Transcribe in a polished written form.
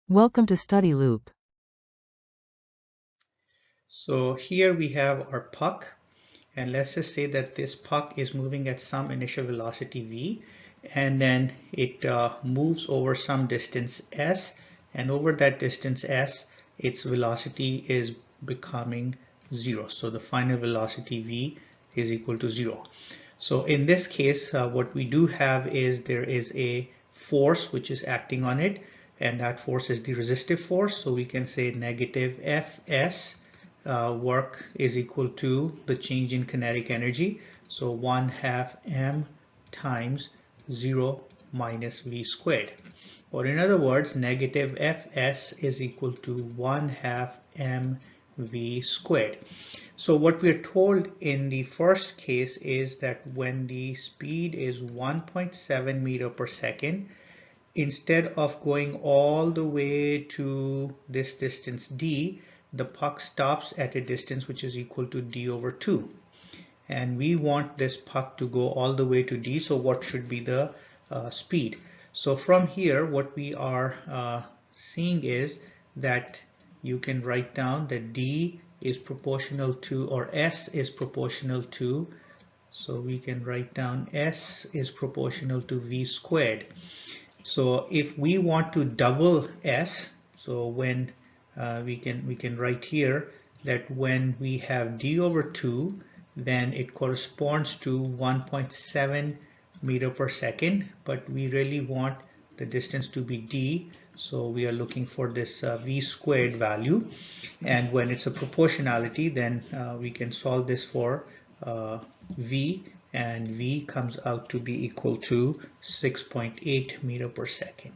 Welcome to Study Loop. So here we have our puck, and let's just say that this puck is moving at some initial velocity v, and then it moves over some distance s, and over that distance s its velocity is becoming 0. So the final velocity v is equal to 0. So in this case what we do have is there is a force which is acting on it, and that force is the resistive force. So we can say negative Fs work is equal to the change in kinetic energy. So 1/2 m times 0 minus v squared. Or in other words, negative Fs is equal to 1/2 mv squared. So what we're told in the first case is that when the speed is 1.7 meter per second, instead of going all the way to this distance d, the puck stops at a distance which is equal to d over 2. And we want this puck to go all the way to d, so what should be the speed? So from here, what we are seeing is that you can write down that d is proportional to, or s is proportional to, so we can write down s is proportional to v squared. So if we want to double s, so when we can write here that when we have d over 2, then it corresponds to 1.7 meter per second, but we really want the distance to be d, so we are looking for this v squared value. And when it's a proportionality, then we can solve this for v, and v comes out to be equal to 6.8 meter per second.